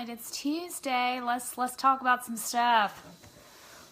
right, it's Tuesday. Let's talk about some stuff.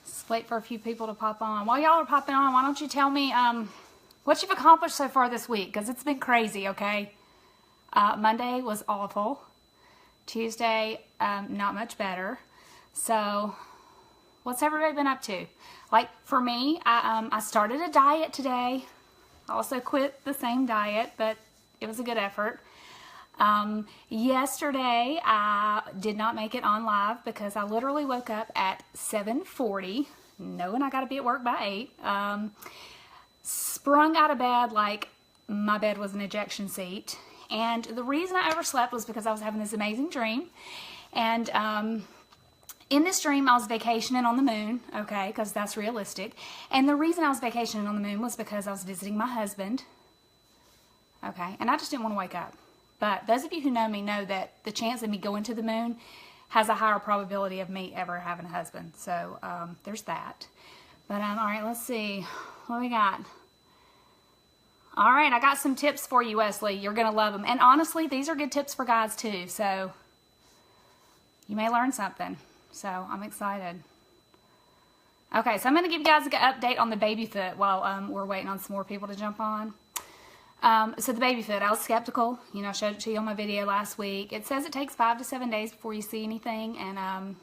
Let's wait for a few people to pop on. While y'all are popping on, why don't you tell me what you've accomplished so far this week? Because it's been crazy, okay? Monday was awful. Tuesday, not much better. So, what's everybody been up to? Like, for me, I started a diet today. I also quit the same diet, but it was a good effort. Yesterday, I did not make it on live because I literally woke up at 7:40, knowing I got to be at work by 8. Sprung out of bed like my bed was an ejection seat. And the reason I overslept was because I was having this amazing dream. And in this dream, I was vacationing on the moon, okay, because that's realistic. And the reason I was vacationing on the moon was because I was visiting my husband, okay, and I just didn't want to wake up. But those of you who know me know that the chance of me going to the moon has a higher probability of me ever having a husband. So there's that. But all right, let's see what we got. All right, I got some tips for you, Wesley. You're going to love them. And honestly, these are good tips for guys too. So you may learn something. So I'm excited. Okay, so I'm going to give you guys an update on the baby foot while we're waiting on some more people to jump on. So the baby foot, I was skeptical. You know, I showed it to you on my video last week. It says it takes 5 to 7 days before you see anything, and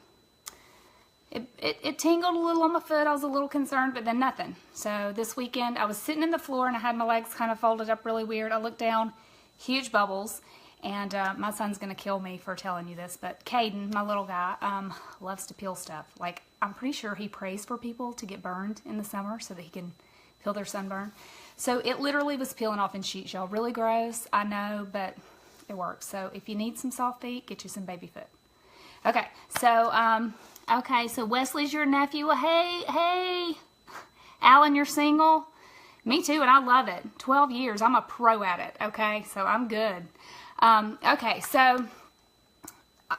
it tingled a little on my foot. I was a little concerned, but then nothing. So this weekend, I was sitting in the floor, and I had my legs kind of folded up really weird. I looked down, huge bubbles, and my son's going to kill me for telling you this, but Caden, my little guy, loves to peel stuff. Like, I'm pretty sure he prays for people to get burned in the summer so that he can peel their sunburn. So it literally was peeling off in sheets, y'all. Really gross, I know, but it works. So if you need some soft feet, get you some baby foot. Okay, so Wesley's your nephew. Well, hey, Alan, you're single? Me too, and I love it. 12 years, I'm a pro at it, okay? So I'm good. Okay, so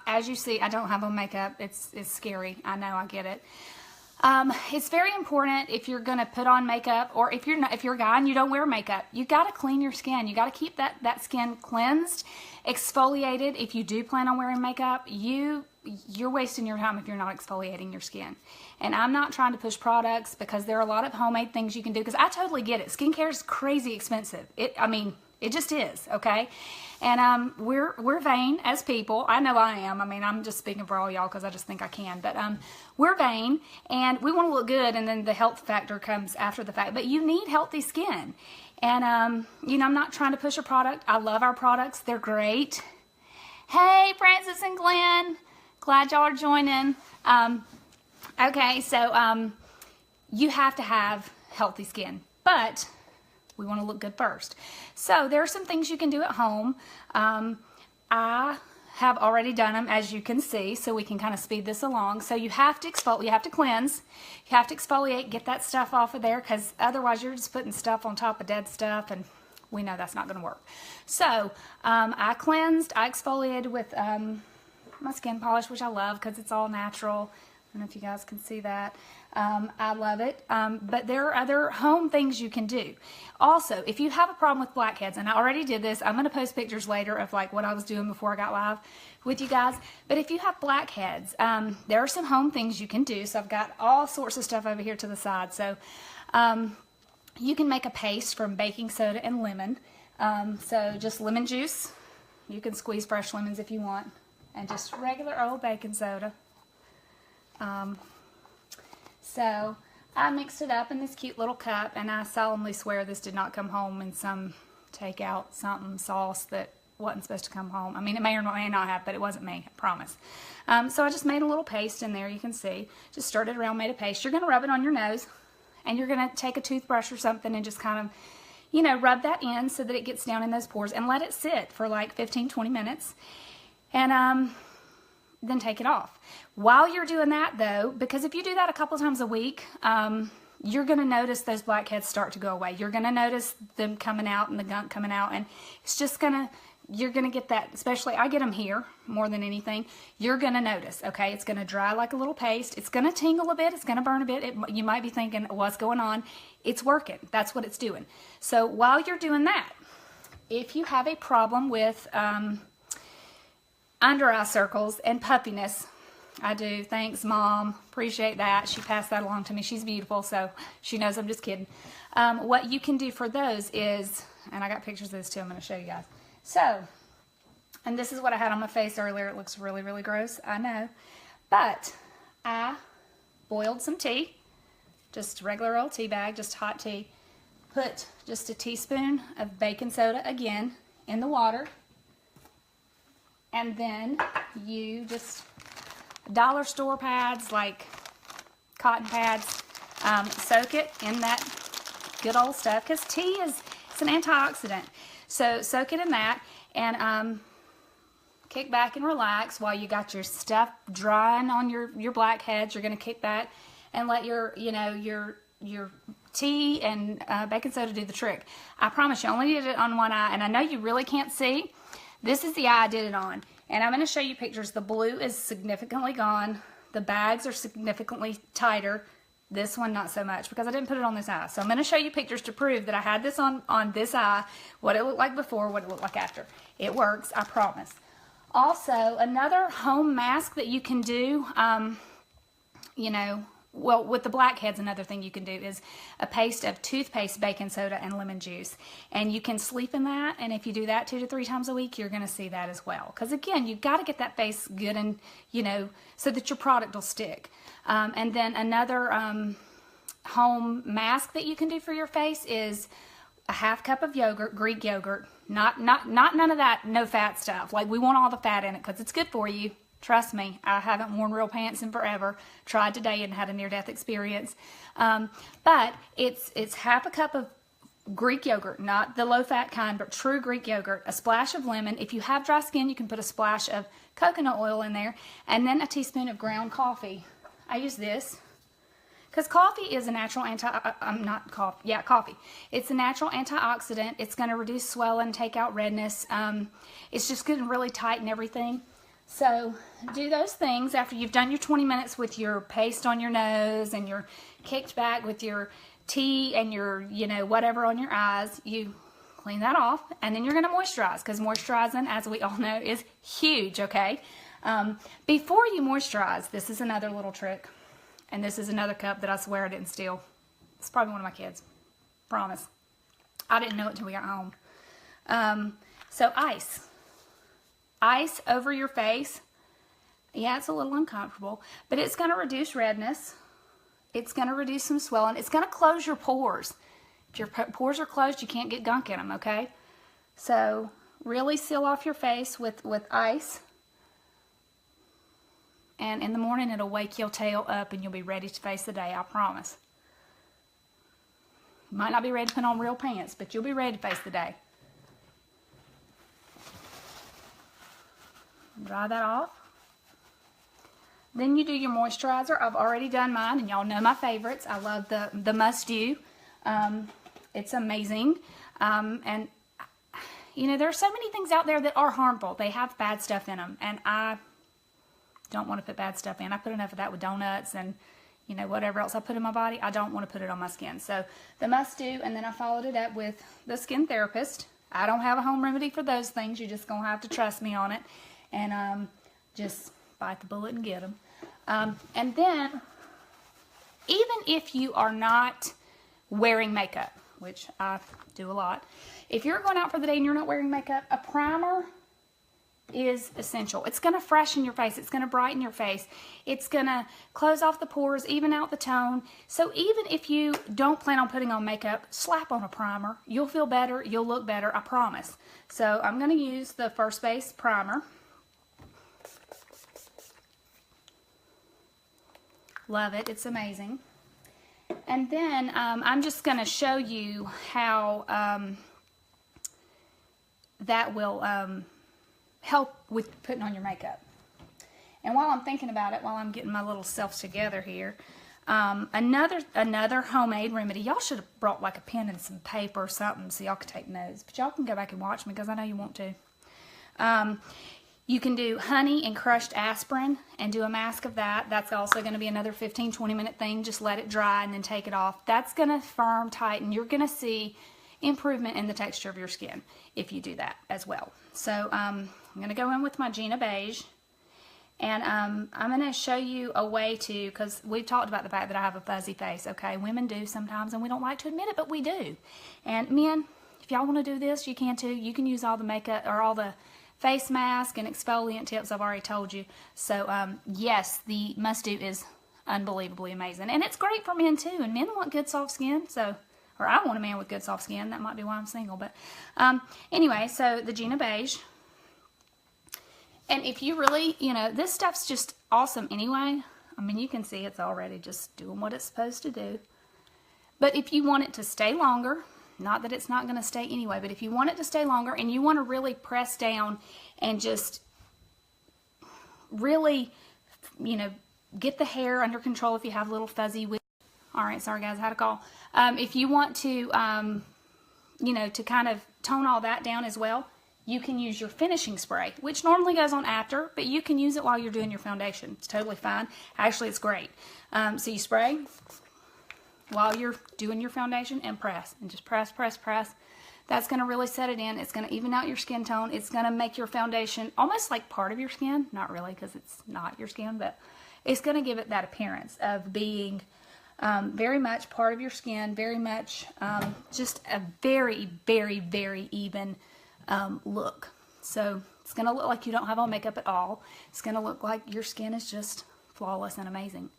as you see, I don't have on makeup. It's scary. I know, I get it. It's very important if you're going to put on makeup, or if you're a guy and you don't wear makeup, you got to clean your skin. You got to keep that skin cleansed, exfoliated. If you do plan on wearing makeup, you're wasting your time if you're not exfoliating your skin. And I'm not trying to push products because there are a lot of homemade things you can do, because I totally get it. Skincare is crazy expensive. It just is, okay? And we're vain as people. I know I am. I mean, I'm just speaking for all y'all because I just think I can. But we're vain, and we want to look good, and then the health factor comes after the fact. But you need healthy skin. And, you know, I'm not trying to push a product. I love our products. They're great. Hey, Francis and Glenn. Glad y'all are joining. Okay, so you have to have healthy skin. But we want to look good first. So there are some things you can do at home. I have already done them, as you can see, so we can kind of speed this along. So you have to exfoliate, you have to cleanse, you have to exfoliate, get that stuff off of there, because otherwise you're just putting stuff on top of dead stuff, and we know that's not going to work. So I cleansed, I exfoliated with my skin polish, which I love because it's all natural. I don't know if you guys can see that. I love it. But there are other home things you can do. Also, if you have a problem with blackheads, and I already did this, I'm going to post pictures later of like what I was doing before I got live with you guys. But if you have blackheads, there are some home things you can do. So I've got all sorts of stuff over here to the side. So you can make a paste from baking soda and lemon. So just lemon juice. You can squeeze fresh lemons if you want. And just regular old baking soda. So I mixed it up in this cute little cup, and I solemnly swear this did not come home in some takeout something sauce that wasn't supposed to come home. I mean, it may or may not have, but it wasn't me, I promise. So I just made a little paste in there, you can see. Just stirred it around, made a paste. You're going to rub it on your nose, and you're going to take a toothbrush or something and just kind of, you know, rub that in so that it gets down in those pores, and let it sit for like 15-20 minutes. And then take it off. While you're doing that though, because if you do that a couple times a week, you're going to notice those blackheads start to go away. You're going to notice them coming out and the gunk coming out, and it's just going to, you're going to get that, especially I get them here more than anything. You're going to notice, okay? It's going to dry like a little paste. It's going to tingle a bit. It's going to burn a bit. You might be thinking, what's going on? It's working. That's what it's doing. So while you're doing that, if you have a problem with under eye circles and puffiness. I do. Thanks, Mom. Appreciate that. She passed that along to me. She's beautiful, so she knows I'm just kidding. What you can do for those is, and I got pictures of this too, I'm going to show you guys. So, and this is what I had on my face earlier. It looks really, really gross, I know. But I boiled some tea, just regular old tea bag, just hot tea. Put just a teaspoon of baking soda again in the water. And then you just, dollar store pads, like cotton pads, soak it in that good old stuff, because tea it's an antioxidant. So soak it in that, and kick back and relax while you got your stuff drying on your blackheads. You're going to kick back and let your tea and baking soda do the trick. I promise you, I only did it on one eye, and I know you really can't see. This is the eye I did it on, and I'm going to show you pictures. The blue is significantly gone. The bags are significantly tighter. This one not so much, because I didn't put it on this eye. So I'm going to show you pictures to prove that I had this on this eye, what it looked like before, what it looked like after. It works, I promise. Also, another home mask that you can do, well, with the blackheads, another thing you can do is a paste of toothpaste, baking soda, and lemon juice. And you can sleep in that, and if you do that 2 to 3 times a week, you're going to see that as well. Because again, you've got to get that face good and, so that your product will stick. And then another home mask that you can do for your face is a half cup of yogurt, Greek yogurt. Not none of that no fat stuff. Like, we want all the fat in it because it's good for you. Trust me, I haven't worn real pants in forever. Tried today and had a near-death experience. But it's half a cup of Greek yogurt, not the low-fat kind, but true Greek yogurt, a splash of lemon. If you have dry skin, you can put a splash of coconut oil in there, and then a teaspoon of ground coffee. I use this because coffee is a natural coffee. It's a natural antioxidant. It's going to reduce swelling, take out redness. It's just going to really tighten everything. So do those things after you've done your 20 minutes with your paste on your nose and you're kicked back with your tea and your, whatever on your eyes. You clean that off, and then you're going to moisturize, because moisturizing, as we all know, is huge, okay? Before you moisturize, this is another little trick, and this is another cup that I swear I didn't steal. It's probably one of my kids. Promise. I didn't know it until we got home. So ice. Ice over your face. Yeah, it's a little uncomfortable, but it's going to reduce redness. It's going to reduce some swelling. It's going to close your pores. If your pores are closed, you can't get gunk in them, okay? So really seal off your face with ice. And in the morning, it'll wake your tail up and you'll be ready to face the day, I promise. You might not be ready to put on real pants, but you'll be ready to face the day. Dry that off. Then you do your moisturizer. I've already done mine, and y'all know my favorites. I love the Must Do. It's amazing. And, there are so many things out there that are harmful. They have bad stuff in them, and I don't want to put bad stuff in. I put enough of that with donuts and, whatever else I put in my body. I don't want to put it on my skin. So the Must Do, and then I followed it up with the Skin Therapist. I don't have a home remedy for those things. You're just going to have to trust me on it. And just bite the bullet and get them. And then, even if you are not wearing makeup, which I do a lot, if you're going out for the day and you're not wearing makeup, a primer is essential. It's going to freshen your face. It's going to brighten your face. It's going to close off the pores, even out the tone. So even if you don't plan on putting on makeup, slap on a primer. You'll feel better. You'll look better. I promise. So I'm going to use the First Base primer. Love it. It's amazing. And then I'm just going to show you how that will help with putting on your makeup. And while I'm thinking about it, while I'm getting my little self together here, another homemade remedy. Y'all should have brought like a pen and some paper or something so y'all could take notes. But y'all can go back and watch me because I know you want to. You can do honey and crushed aspirin and do a mask of that. That's also going to be another 15-20 minute thing. Just let it dry and then take it off. That's going to firm, tighten. You're going to see improvement in the texture of your skin if you do that as well. So I'm going to go in with my Gina Beige, and I'm going to show you a way to, because we've talked about the fact that I have a fuzzy face, okay? Women do sometimes, and we don't like to admit it, but we do. And men, if y'all want to do this, you can too. You can use all the makeup or all the face mask and exfoliant tips I've already told you. So yes, the Must Do is unbelievably amazing, and it's great for men too. And men want good soft skin, so, or I want a man with good soft skin. That might be why I'm single. But anyway, so the Gina Beige. And if you really, you know, this stuff's just awesome anyway. I mean, you can see it's already just doing what it's supposed to do. But if you want it to stay longer, not that it's not going to stay anyway, but if you want it to stay longer and you want to really press down and just really, you know, get the hair under control if you have a little fuzzy wig. All right, sorry guys, I had a call. If you want to, you know, to kind of tone all that down as well, you can use your finishing spray, which normally goes on after, but you can use it while you're doing your foundation. It's totally fine. Actually, it's great. So you spray while you're doing your foundation and press, and just press, press, press. That's going to really set it in. It's going to even out your skin tone. It's going to make your foundation almost like part of your skin. Not really, because it's not your skin, but it's going to give it that appearance of being very much part of your skin, very much just a very, very, very even look. So it's going to look like you don't have on makeup at all. It's going to look like your skin is just flawless and amazing.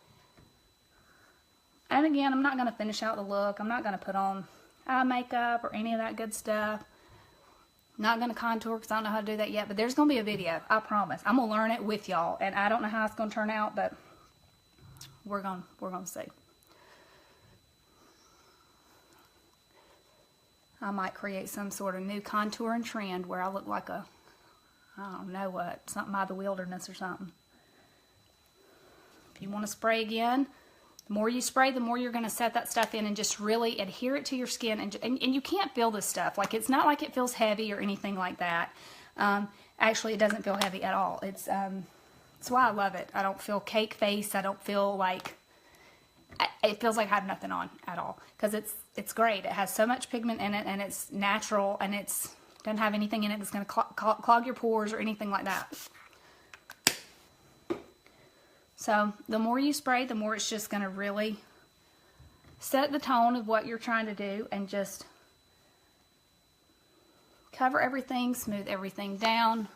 And again, I'm not going to finish out the look. I'm not going to put on eye makeup or any of that good stuff. Not going to contour because I don't know how to do that yet, but there's going to be a video. I promise. I'm going to learn it with y'all, and I don't know how it's going to turn out, but we're going to see. I might create some sort of new contouring trend where I look like a, I don't know what, something out of the wilderness or something. If you want to spray again, the more you spray, the more you're going to set that stuff in and just really adhere it to your skin. And you can't feel this stuff. Like, it's not like it feels heavy or anything like that. Actually, it doesn't feel heavy at all. It's that's why I love it. I don't feel cake face. I don't feel like, it feels like I have nothing on at all. Because it's great. It has so much pigment in it, and it's natural, and it's doesn't have anything in it that's going to clog your pores or anything like that. So the more you spray, the more it's just going to really set the tone of what you're trying to do, and just cover everything, smooth everything down.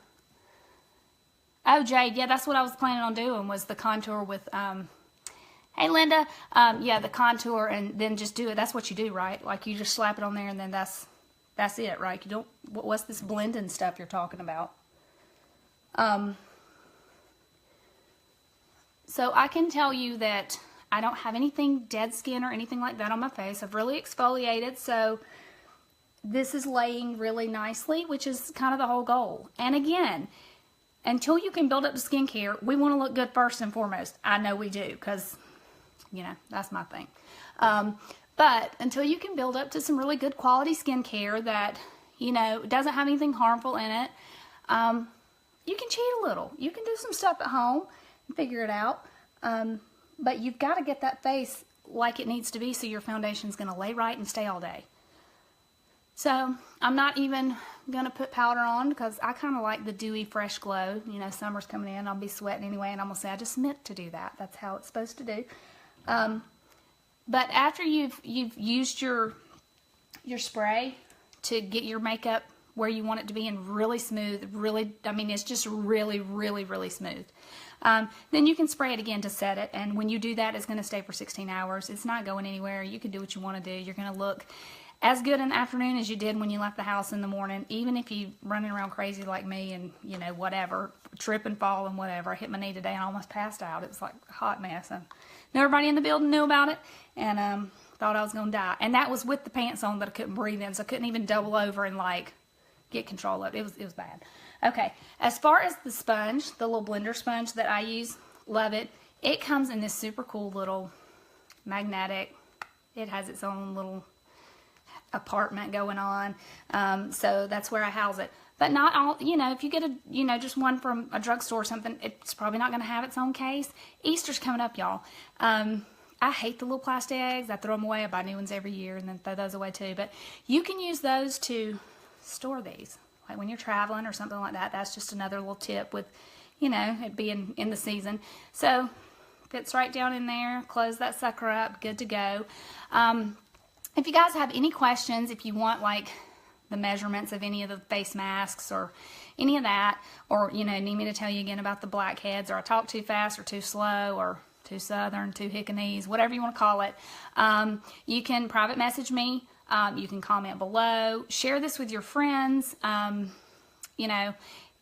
Oh, Jade, yeah, that's what I was planning on doing, was the contour with, hey, Linda, yeah, the contour, and then just do it. That's what you do, right? Like, you just slap it on there, and then that's it, right? You don't, what's this blending stuff you're talking about? So I can tell you that I don't have anything dead skin or anything like that on my face. I've really exfoliated, so this is laying really nicely, which is kind of the whole goal. And again, until you can build up the skincare, we want to look good first and foremost. I know we do, because, you know, that's my thing. But until you can build up to some really good quality skincare that, you know, doesn't have anything harmful in it, you can cheat a little. You can do some stuff at home and figure it out. But you've got to get that face like it needs to be, so your foundation's going to lay right and stay all day. So I'm not even going to put powder on, because I kind of like the dewy, fresh glow. You know, summer's coming in, I'll be sweating anyway, and I'm going to say I just meant to do that. That's how it's supposed to do. But after you've used your spray to get your makeup where you want it to be and really smooth, really, I mean, it's just really, really, really smooth. Then you can spray it again to set it, and when you do that, it's going to stay for 16 hours. It's not going anywhere. You can do what you want to do. You're going to look as good in the afternoon as you did when you left the house in the morning, even if you running around crazy like me and, you know, whatever, trip and fall and whatever. I hit my knee today and almost passed out. It was like a hot mess. And everybody in the building knew about it, and thought I was going to die. And that was with the pants on that I couldn't breathe in, so I couldn't even double over and, like, get control of it. It was bad. Okay, as far as the sponge, the little blender sponge that I use, love it. It comes in this super cool little magnetic, it has its own little apartment going on, so that's where I house it. But not all, you know, if you get a, you know, just one from a drugstore or something, it's probably not going to have its own case. Easter's coming up, y'all. I hate the little plastic eggs. I throw them away. I buy new ones every year and then throw those away too. But you can use those to store these. Like when you're traveling or something like that. That's just another little tip with, you know, it being in the season. So fits right down in there. Close that sucker up. Good to go. If you guys have any questions, if you want like the measurements of any of the face masks or any of that, or, you know, need me to tell you again about the blackheads, or I talk too fast or too slow or too southern, too Hickanese, whatever you want to call it, you can private message me. You can comment below. Share this with your friends, you know,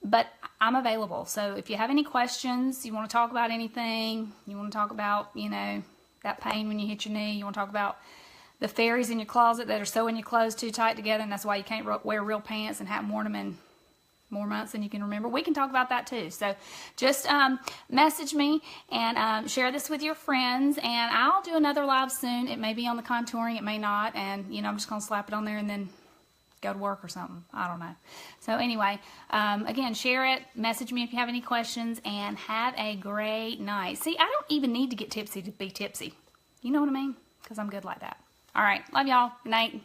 but I'm available. So if you have any questions, you want to talk about anything, you want to talk about, you know, that pain when you hit your knee, you want to talk about the fairies in your closet that are sewing your clothes too tight together, and that's why you can't wear real pants and haven't worn them in more months than you can remember. We can talk about that too. So just message me and share this with your friends, and I'll do another live soon. It may be on the contouring, it may not, and you know, I'm just going to slap it on there and then go to work or something. I don't know. So anyway, again, share it, message me if you have any questions, and have a great night. See, I don't even need to get tipsy to be tipsy. You know what I mean? Because I'm good like that. All right. Love y'all. Good night.